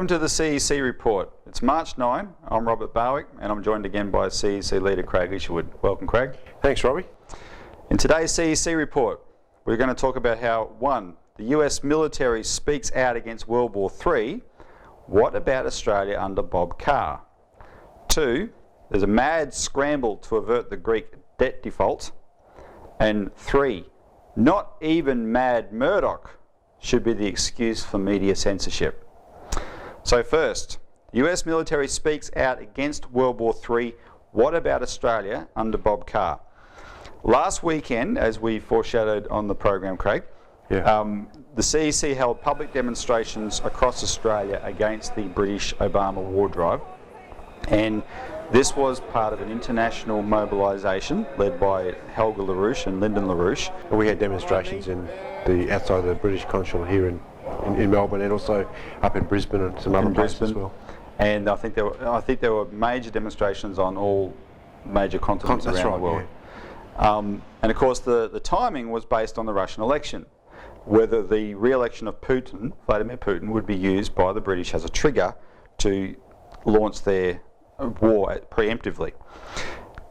Welcome to the CEC Report. It's March 9. I'm Robert Barwick and I'm joined again by CEC leader Craig Isherwood. Welcome, Craig. Thanks, Robbie. In today's CEC Report, we're going to talk about how 1. The US military speaks out against World War III. What about Australia under Bob Carr? 2. There's a mad scramble to avert the Greek debt default. And 3. Not even Mad Murdoch should be the excuse for media censorship. So first, US military speaks out against World War III. What about Australia under Bob Carr? Last weekend, as we foreshadowed on the program, Craig, the CEC held public demonstrations across Australia against the British Obama war drive. And this was part of an international mobilisation led by Helga LaRouche and Lyndon LaRouche. We had demonstrations outside the British consulate here in Melbourne, and also up in Brisbane and some other places as well. And I think there were major demonstrations on all major continents around the world. Yeah. And of course the timing was based on the Russian election, whether the re-election of Vladimir Putin would be used by the British as a trigger to launch their war preemptively.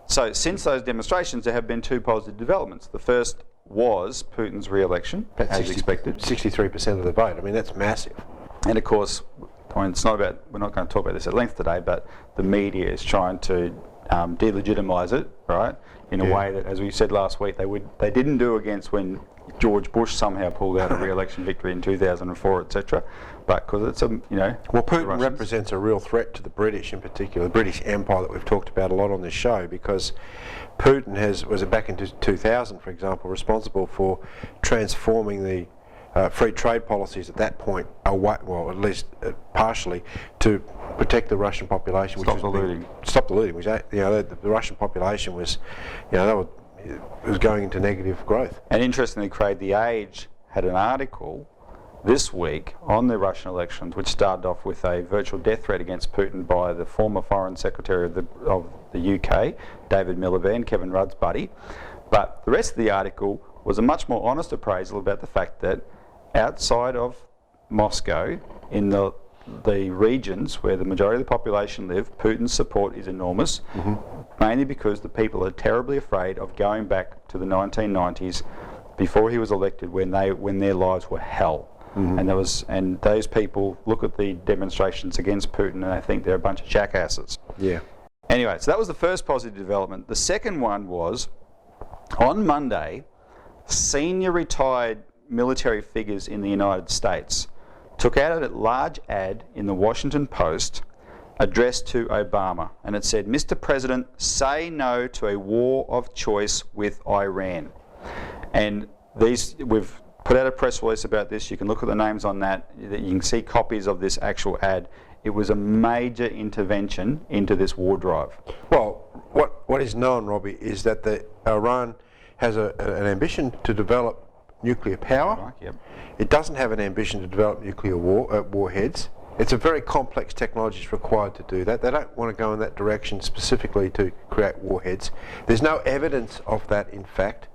So since those demonstrations, there have been 2 positive developments. The first was Putin's re-election, as expected. 63% of the vote. I mean, that's massive. And of course, I mean, we're not going to talk about this at length today, but the media is trying to delegitimise it, right? In a way that, as we said last week, they didn't do against when George Bush somehow pulled out a re-election victory in 2004, etc. But because it's well, Putin represents a real threat to the British, in particular, the British Empire that we've talked about a lot on this show, because Putin was back in 2000, for example, responsible for transforming the free trade policies at that point away, well, at least partially, to protect the Russian population. Stop the looting. Stop the looting. Which, the Russian population was, it was going into negative growth. And interestingly, Craig, The Age had an article this week on the Russian elections, which started off with a virtual death threat against Putin by the former Foreign Secretary of the UK, David Miliband, Kevin Rudd's buddy. But the rest of the article was a much more honest appraisal about the fact that outside of Moscow, in the regions where the majority of the population live, Putin's support is enormous, mainly because the people are terribly afraid of going back to the 1990s before he was elected, when their lives were hell. And those people look at the demonstrations against Putin and they think they're a bunch of jackasses. Yeah. Anyway, so that was the first positive development. The second one was, on Monday, senior retired military figures in the United States took out a large ad in the Washington Post addressed to Obama, and it said, "Mr. President, say no to a war of choice with Iran." And we've put out a press release about this. You can look at the names on that. You can see copies of this actual ad. It was a major intervention into this war drive. Well, what is known, Robbie, is that Iran has an ambition to develop nuclear power. Yep. It doesn't have an ambition to develop nuclear warheads. It's a very complex technology that's required to do that. They don't want to go in that direction specifically to create warheads. There's no evidence of that, in fact.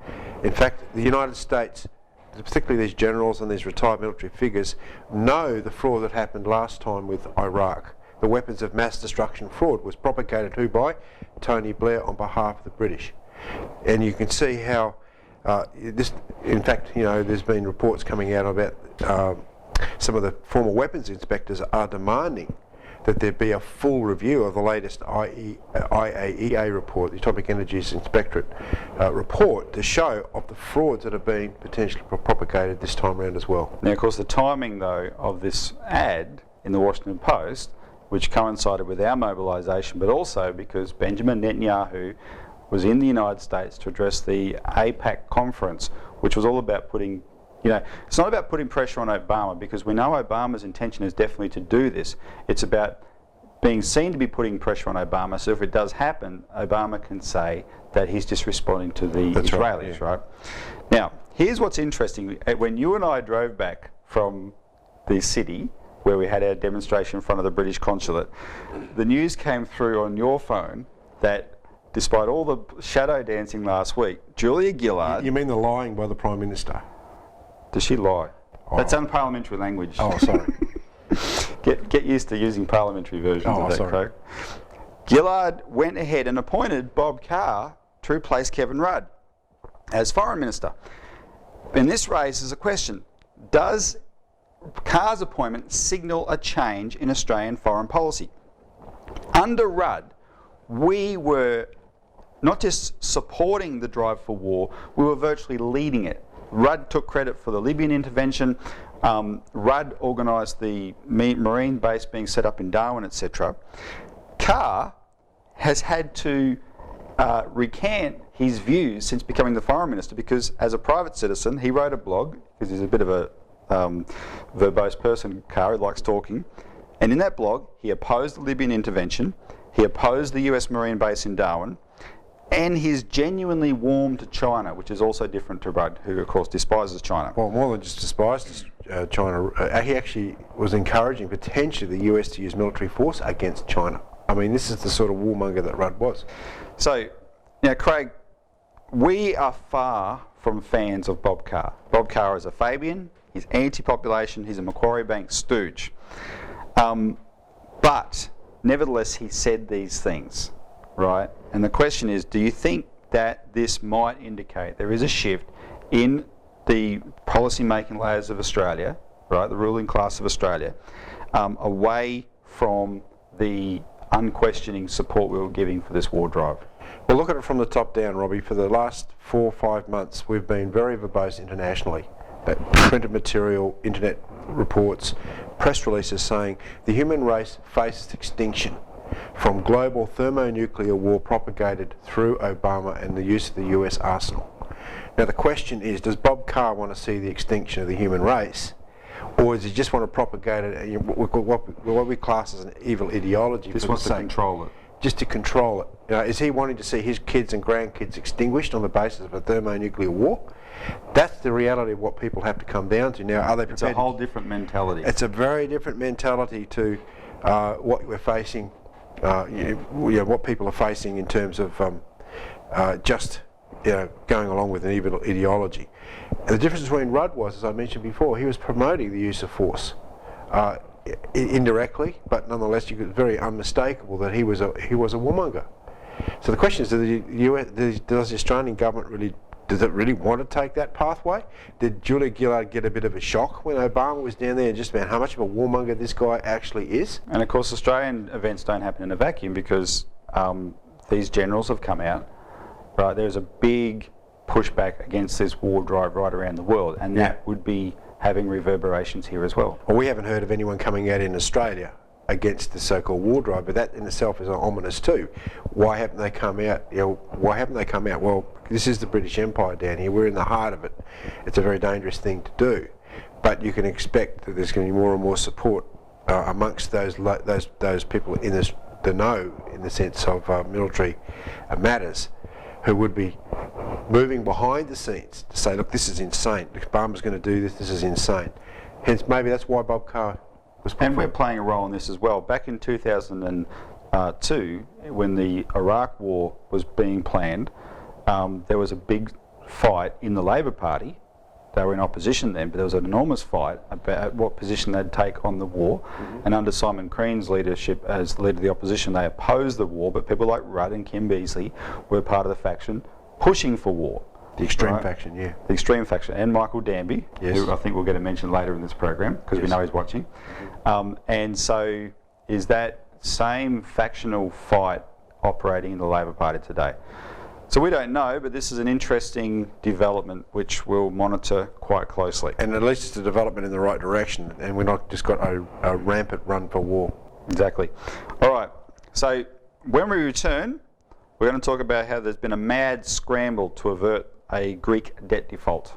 In fact, the United States, particularly these generals and these retired military figures, know the fraud that happened last time with Iraq. The weapons of mass destruction fraud was propagated by Tony Blair on behalf of the British. And you can see how in fact, there's been reports coming out about some of the former weapons inspectors are demanding that there be a full review of the latest IAEA report, the Atomic Energy Inspectorate report, to show of the frauds that have been potentially propagated this time around as well. Now, of course, the timing, though, of this ad in the Washington Post, which coincided with our mobilisation, but also because Benjamin Netanyahu was in the United States to address the APAC conference, which was all about putting, it's not about putting pressure on Obama, because we know Obama's intention is definitely to do this. It's about being seen to be putting pressure on Obama, so if it does happen, Obama can say that he's just responding to the Israelis, right? Now, here's what's interesting. When you and I drove back from the city, where we had our demonstration in front of the British consulate, the news came through on your phone that despite all the shadow dancing last week, Julia Gillard... You mean the lying by the Prime Minister? Does she lie? Oh. That's unparliamentary language. Oh, sorry. Get used to using parliamentary versions of that, sorry. Craig. Gillard went ahead and appointed Bob Carr to replace Kevin Rudd as Foreign Minister. And this raises a question. Does Carr's appointment signal a change in Australian foreign policy? Under Rudd, we were not just supporting the drive for war, we were virtually leading it. Rudd took credit for the Libyan intervention. Rudd organised the marine base being set up in Darwin, etc. Carr has had to recant his views since becoming the Foreign Minister, because as a private citizen, he wrote a blog, because he's a bit of a verbose person, Carr, he likes talking, and in that blog, he opposed the Libyan intervention, he opposed the US Marine base in Darwin, and he's genuinely warm to China, which is also different to Rudd, who of course despises China. Well, more than just despises China, he actually was encouraging potentially the US to use military force against China. I mean, this is the sort of warmonger that Rudd was. So, now Craig, we are far from fans of Bob Carr. Bob Carr is a Fabian, he's anti-population, he's a Macquarie Bank stooge. But nevertheless, he said these things, right? And the question is, do you think that this might indicate there is a shift in the policy-making layers of Australia, right, the ruling class of Australia, away from the unquestioning support we were giving for this war drive? Well, look at it from the top down, Robbie. For the last 4 or 5 months, we've been very verbose internationally. Printed material, internet reports, press releases saying the human race faces extinction from global thermonuclear war propagated through Obama and the use of the US arsenal. Now the question is, does Bob Carr want to see the extinction of the human race, or does he just want to propagate it, what we class as an evil ideology? Just wants to control it. Just to control it. You know, is he wanting to see his kids and grandkids extinguished on the basis of a thermonuclear war? That's the reality of what people have to come down to. Now, are they prepared? It's a whole different mentality. It's a very different mentality to what we're facing, what people are facing in terms of just going along with an evil ideology. And the difference between Rudd was, as I mentioned before, he was promoting the use of force. Indirectly, but nonetheless, it's very unmistakable that he was a warmonger. So the question is, does the Australian government does it really want to take that pathway? Did Julia Gillard get a bit of a shock when Obama was down there and just about how much of a warmonger this guy actually is? And of course, Australian events don't happen in a vacuum, because these generals have come out. Right, there's a big pushback against this war drive right around the world, and that would be having reverberations here as well. Well, we haven't heard of anyone coming out in Australia against the so-called war drive, but that in itself is ominous too. Why haven't they come out? Why haven't they come out? Well, this is the British Empire down here. We're in the heart of it. It's a very dangerous thing to do, but you can expect that there's going to be more and more support amongst those people in the know, in the sense of military matters, who would be moving behind the scenes to say, look, this is insane. Obama's going to do this. This is insane. Hence, maybe that's why Bob Carr was put And we're playing a role in this as well. Back in 2002, when the Iraq War was being planned, there was a big fight in the Labor Party. They were in opposition then, but there was an enormous fight about what position they'd take on the war. Mm-hmm. And under Simon Crean's leadership as leader of the opposition, they opposed the war, but people like Rudd and Kim Beazley were part of the faction pushing for war. The extreme faction, yeah. The extreme faction. And Michael Danby, who I think we'll get a mention later in this program, because we know he's watching. And so is that same factional fight operating in the Labor Party today? So we don't know, but this is an interesting development which we'll monitor quite closely. And at least it's a development in the right direction, and we're not just got a rampant run for war. Exactly. All right, so when we return, we're going to talk about how there's been a mad scramble to avert a Greek debt default.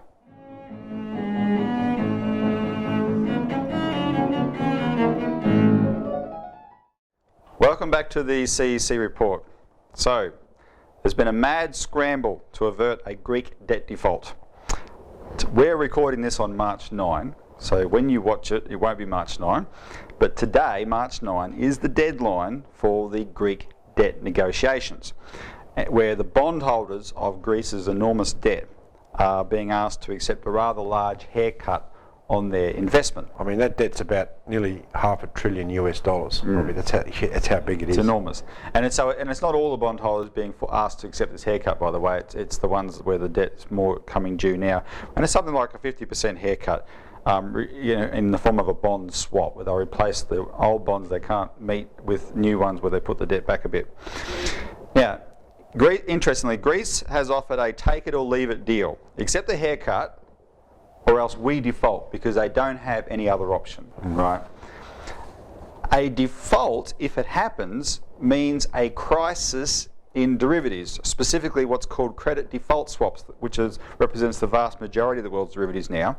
Welcome back to the CEC Report. So, there's been a mad scramble to avert a Greek debt default. We're recording this on March 9, so when you watch it, it won't be March 9. But today, March 9, is the deadline for the Greek debt negotiations, where the bondholders of Greece's enormous debt are being asked to accept a rather large haircut on their investment. I mean, that debt's about nearly $500 billion US. Probably that's how big it is. It's enormous, and it's not all the bondholders being asked to accept this haircut. By the way, it's the ones where the debt's more coming due now, and it's something like a 50% haircut, in the form of a bond swap, where they'll replace the old bonds they can't meet with new ones where they put the debt back a bit. Now, interestingly, Greece has offered a take it or leave it deal. Accept the haircut or else we default, because they don't have any other option, right? A default, if it happens, means a crisis in derivatives, specifically what's called credit default swaps, which represents the vast majority of the world's derivatives now,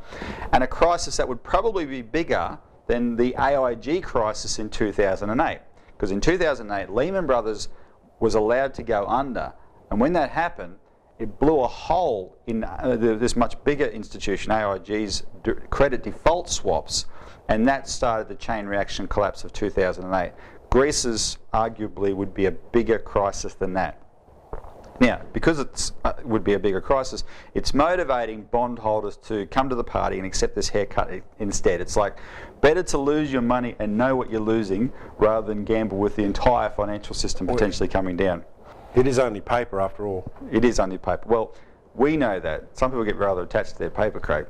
and a crisis that would probably be bigger than the AIG crisis in 2008. Because in 2008, Lehman Brothers was allowed to go under, and when that happened, it blew a hole in this much bigger institution, AIG's credit default swaps, and that started the chain reaction collapse of 2008. Greece's arguably would be a bigger crisis than that. Now, because it would be a bigger crisis, it's motivating bondholders to come to the party and accept this haircut instead. It's like, better to lose your money and know what you're losing rather than gamble with the entire financial system potentially coming down. It is only paper after all. It is only paper. Well, we know that. Some people get rather attached to their paper, Craig.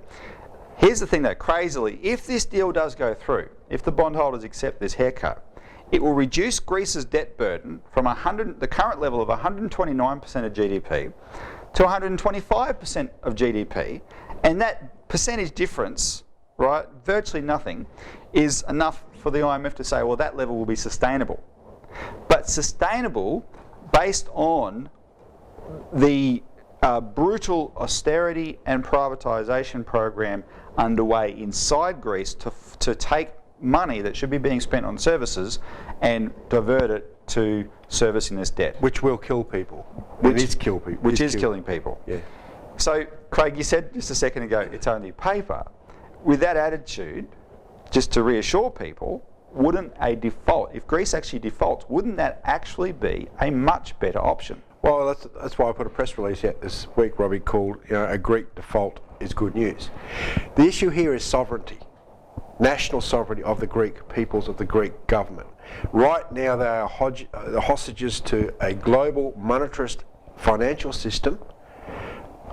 Here's the thing though, crazily, if this deal does go through, if the bondholders accept this haircut, it will reduce Greece's debt burden from the current level of 129% of GDP to 125% of GDP, and that percentage difference, right, virtually nothing, is enough for the IMF to say, well, that level will be sustainable. But sustainable based on the brutal austerity and privatisation program underway inside Greece to take money that should be being spent on services and divert it to servicing this debt. Which will kill people. Which is kill people. Which is killing people. Yeah. So, Craig, you said just a second ago, it's only paper. With that attitude, just to reassure people, wouldn't a default, if Greece actually defaults, wouldn't that actually be a much better option? Well, that's why I put a press release out this week, Robbie, called a Greek default is good news. The issue here is sovereignty, national sovereignty of the Greek peoples, of the Greek government. Right now they are hostages to a global monetarist financial system.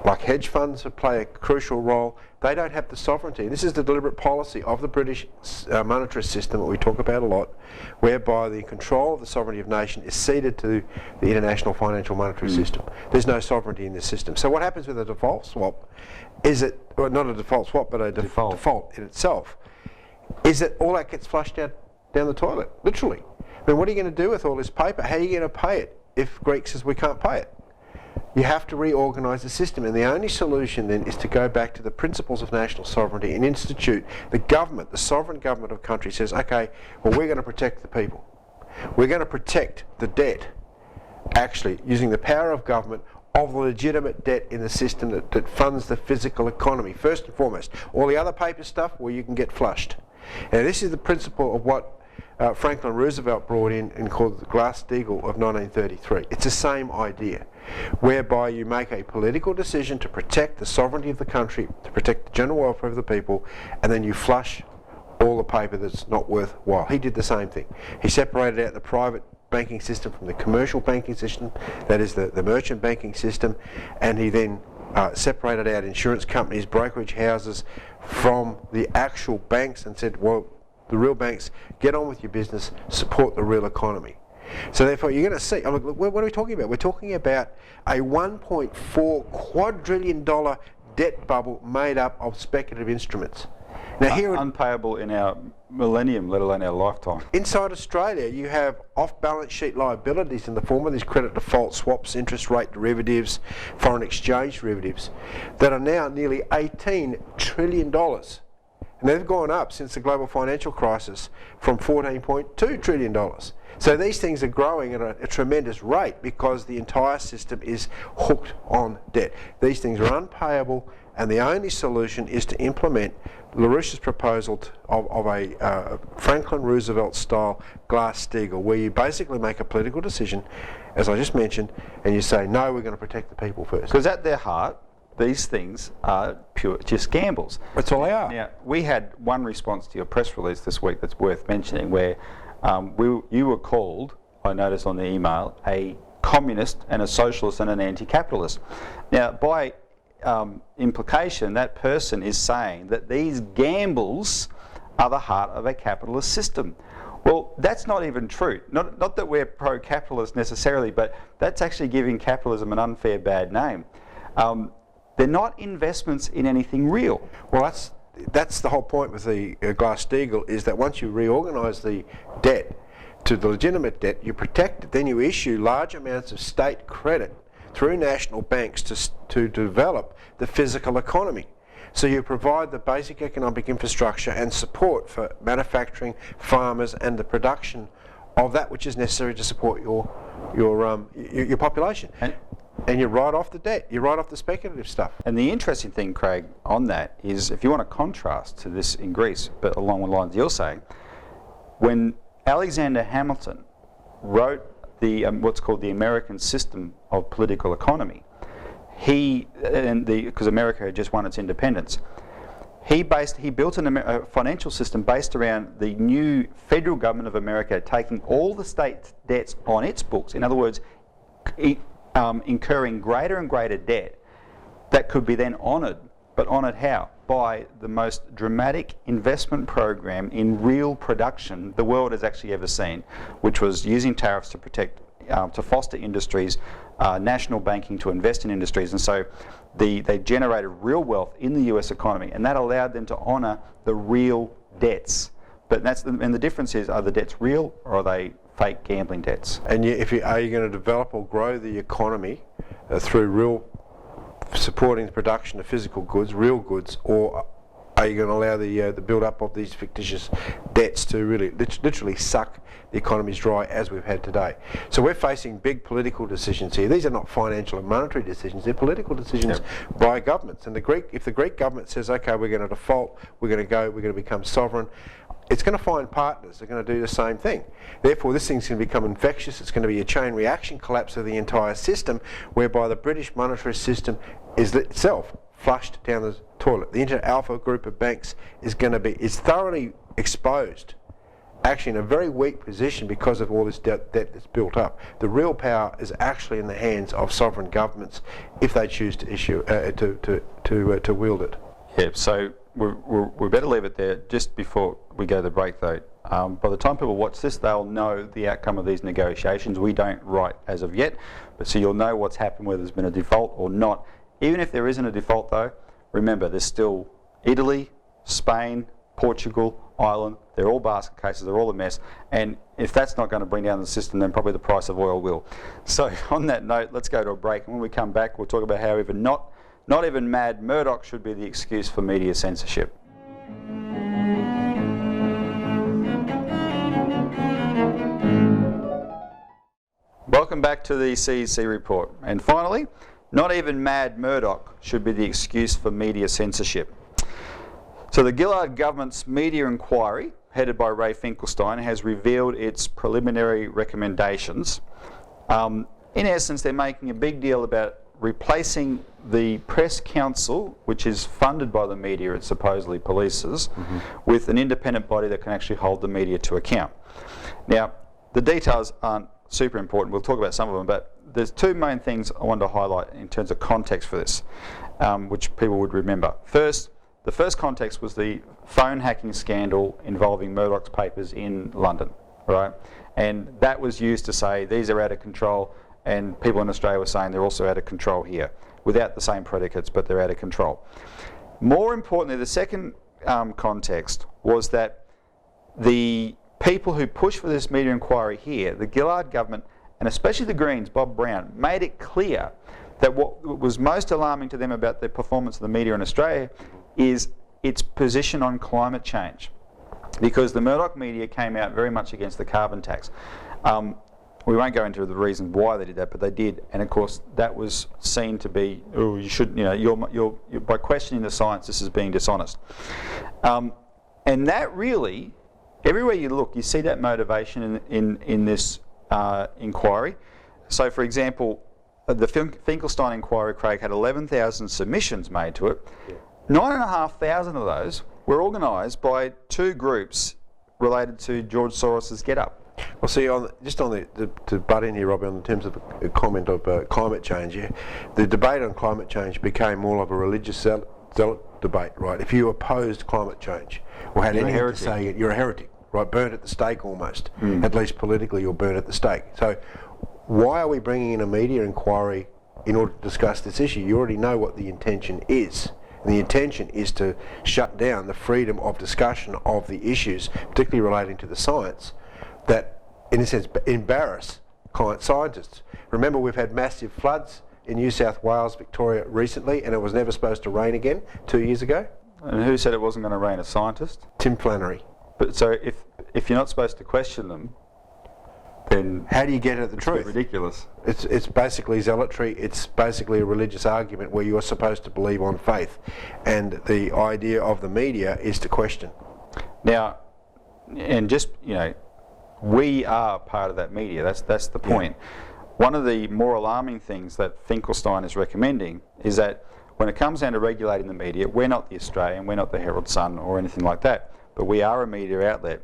Like hedge funds play a crucial role. They don't have the sovereignty. This is the deliberate policy of the British monetarist system that we talk about a lot, whereby the control of the sovereignty of nation is ceded to the international financial monetary system. There's no sovereignty in this system. So what happens with a default swap is that, well, not a default swap, but a default in itself, is that all that gets flushed down the toilet, literally. I mean, what are you going to do with all this paper? How are you going to pay it if Greece says we can't pay it? You have to reorganise the system, and the only solution then is to go back to the principles of national sovereignty and institute the government, the sovereign government of country says, okay, well, we're going to protect the people. We're going to protect the debt, actually, using the power of government of the legitimate debt in the system that funds the physical economy, first and foremost. All the other paper stuff, well, you can get flushed. And this is the principle of what Franklin Roosevelt brought in and called the GlassSteagall of 1933. It's the same idea, whereby you make a political decision to protect the sovereignty of the country, to protect the general welfare of the people, and then you flush all the paper that's not worthwhile. He did the same thing. He separated out the private banking system from the commercial banking system, that is the merchant banking system, and he then separated out insurance companies, brokerage houses from the actual banks and said, well, the real banks, get on with your business, support the real economy. So therefore you're going to see, look, what are we talking about? We're talking about a $1.4 quadrillion debt bubble made up of speculative instruments. Now here, unpayable in our millennium, let alone our lifetime. Inside Australia, you have off-balance sheet liabilities in the form of these credit default swaps, interest rate derivatives, foreign exchange derivatives, that are now nearly $18 trillion. And they've gone up since the global financial crisis from $14.2 trillion. So these things are growing at a tremendous rate because the entire system is hooked on debt. These things are unpayable, and the only solution is to implement LaRouche's proposal of a Franklin Roosevelt-style GlassSteagall, where you basically make a political decision, as I just mentioned, and you say, no, we're going to protect the people first. Because at their heart, these things are pure, just gambles. That's all they are. Now, we had one response to your press release this week that's worth mentioning, where you were called, I noticed on the email, a communist and a socialist and an anti-capitalist. Now, by implication, that person is saying that these gambles are the heart of a capitalist system. Well, that's not even true. Not that we're pro-capitalist necessarily, but that's actually giving capitalism an unfair bad name. They're not investments in anything real. Well, that's the whole point with the GlassSteagall, is that once you reorganise the debt to the legitimate debt, you protect it, then you issue large amounts of state credit through national banks to develop the physical economy. So you provide the basic economic infrastructure and support for manufacturing, farmers, and the production of that which is necessary to support your population. And you write off the debt, you write off the speculative stuff. And the interesting thing, Craig, on that is, if you want to contrast to this in Greece, but along the lines you're saying, when Alexander Hamilton wrote the what's called the American system of political economy, because America had just won its independence, he built a financial system based around the new federal government of America taking all the state debts on its books. In other words, incurring greater and greater debt that could be then honoured. But honoured how? By the most dramatic investment program in real production the world has actually ever seen, which was using tariffs to protect, to foster industries, national banking to invest in industries, and so they generated real wealth in the US economy, and that allowed them to honour the real debts. But and the difference is, are the debts real or are they fake gambling debts? And are you going to develop or grow the economy through real supporting the production of physical goods, real goods, or are you going to allow the build-up of these fictitious debts to really literally suck the economies dry as we've had today? So we're facing big political decisions here. These are not financial and monetary decisions, they're political decisions by governments. And if the Greek government says, okay, we're going to default, we're going to become sovereign, it's going to find partners that are going to do the same thing. Therefore, this thing's going to become infectious. It's going to be a chain reaction collapse of the entire system, whereby the British monetary system is itself flushed down the toilet. The inter-alpha group of banks is thoroughly exposed, actually in a very weak position because of all this debt that's built up. The real power is actually in the hands of sovereign governments if they choose to issue to wield it. Yeah. So we better leave it there. Just before we go to the break, though, by the time people watch this, they'll know the outcome of these negotiations. We don't write as of yet, but so you'll know what's happened, whether there's been a default or not. Even if there isn't a default, though, remember there's still Italy, Spain, Portugal, Ireland. They're all basket cases. They're all a mess. And if that's not going to bring down the system, then probably the price of oil will. So on that note, let's go to a break. And when we come back, we'll talk about how even not even Mad Murdoch should be the excuse for media censorship. Welcome back to the CEC Report. And finally, not even Mad Murdoch should be the excuse for media censorship. So the Gillard government's media inquiry, headed by Ray Finkelstein, has revealed its preliminary recommendations. In essence, they're making a big deal about replacing the Press Council, which is funded by the media, it supposedly polices, with an independent body that can actually hold the media to account. Now, the details aren't super important. We'll talk about some of them, but there's two main things I wanted to highlight in terms of context for this, which people would remember. First, the first context was the phone hacking scandal involving Murdoch's papers in London, right? And that was used to say these are out of control, and people in Australia were saying they're also out of control here, without the same predicates, but they're out of control. More importantly, the second context was that the people who pushed for this media inquiry here, the Gillard government, and especially the Greens, Bob Brown, made it clear that what was most alarming to them about the performance of the media in Australia is its position on climate change. Because the Murdoch media came out very much against the carbon tax. We won't go into the reason why they did that, but they did, and of course that was seen to be, oh, you should, you're by questioning the science, this is being dishonest. And that really, everywhere you look, you see that motivation in this inquiry. So, for example, the Finkelstein inquiry, Craig, had 11,000 submissions made to it. 9,500 of those were organised by two groups related to George Soros's get-up. Well, see, just on to butt in here, Robbie, on the terms of a comment of climate change, yeah, the debate on climate change became more of a religious zealot debate, right? If you opposed climate change or had anything to say, you're a heretic, right? Burned at the stake almost, at least politically, you're burned at the stake. So why are we bringing in a media inquiry in order to discuss this issue? You already know what the intention is. And the intention is to shut down the freedom of discussion of the issues, particularly relating to the science, that, in a sense, embarrass scientists. Remember, we've had massive floods in New South Wales, Victoria recently, and it was never supposed to rain again 2 years ago. And who said it wasn't going to rain? A scientist? Tim Flannery. But so if you're not supposed to question them, then how do you get at the truth? It's ridiculous. It's basically zealotry. It's basically a religious argument where you are supposed to believe on faith, and the idea of the media is to question. Now, and just, you know, we are part of that media. That's the point. Yeah. One of the more alarming things that Finkelstein is recommending is that when it comes down to regulating the media, we're not the Australian, we're not the Herald Sun or anything like that, but we are a media outlet.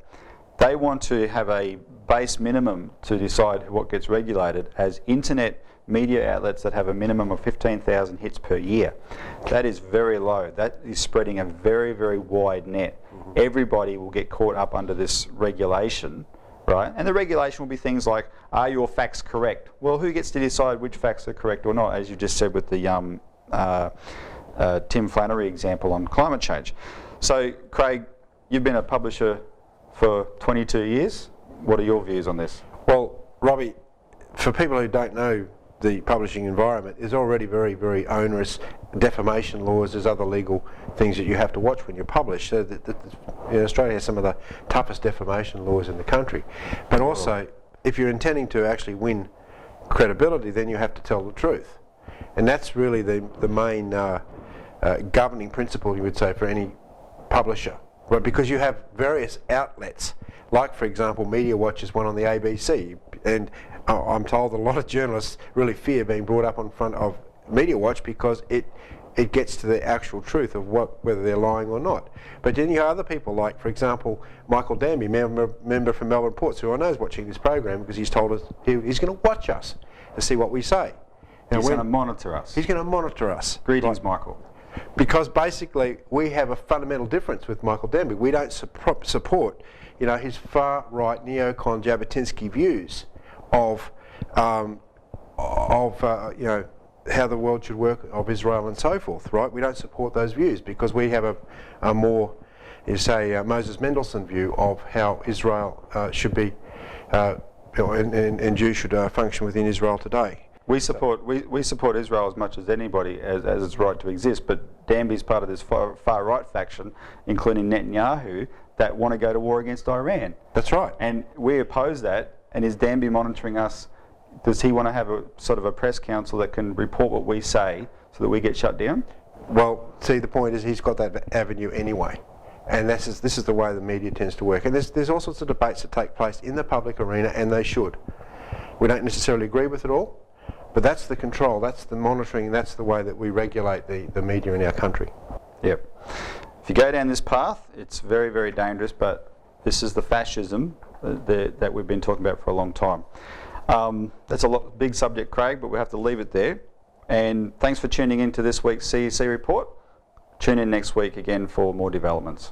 They want to have a base minimum to decide what gets regulated as internet media outlets that have a minimum of 15,000 hits per year. That is very low. That is spreading a very, very wide net. Everybody will get caught up under this regulation, right? And the regulation will be things like, are your facts correct? Well, who gets to decide which facts are correct or not, as you just said with the Tim Flannery example on climate change. So, Craig, you've been a publisher for 22 years. What are your views on this? Well, Robbie, for people who don't know the publishing environment, there's already very, very onerous defamation laws. There's other legal things that you have to watch when you publish. So Australia has some of the toughest defamation laws in the country. But also, if you're intending to actually win credibility, then you have to tell the truth. And that's really the main governing principle, you would say, for any publisher. Right, because you have various outlets, like, for example, Media Watch is one on the ABC, and I'm told a lot of journalists really fear being brought up in front of Media Watch because it gets to the actual truth of whether they're lying or not. But then you have other people, like, for example, Michael Danby, member from Melbourne Ports, who I know is watching this program because he's told us he's going to watch us to see what we say. Now, he's going to monitor us. He's going to monitor us. Greetings, Michael. Because basically we have a fundamental difference with Michael Danby. We don't support, you know, his far-right neocon Jabotinsky views of you know, how the world should work, of Israel and so forth. Right? We don't support those views because we have a more, you say, Moses Mendelssohn view of how Israel should be, and Jews should function within Israel today. We support Israel as much as anybody as its right to exist, but Danby's part of this far right faction, including Netanyahu, that want to go to war against Iran. That's right. And we oppose that. And is Danby monitoring us? Does he want to have a sort of a press council that can report what we say so that we get shut down? Well, see, the point is he's got that avenue anyway. And this is the way the media tends to work. And there's all sorts of debates that take place in the public arena, and they should. We don't necessarily agree with it all. But that's the control, that's the monitoring, that's the way that we regulate the media in our country. Yep. If you go down this path, it's very, very dangerous, but this is the fascism that we've been talking about for a long time. That's a big subject, Craig, but we have to leave it there. And thanks for tuning in to this week's CEC Report. Tune in next week again for more developments.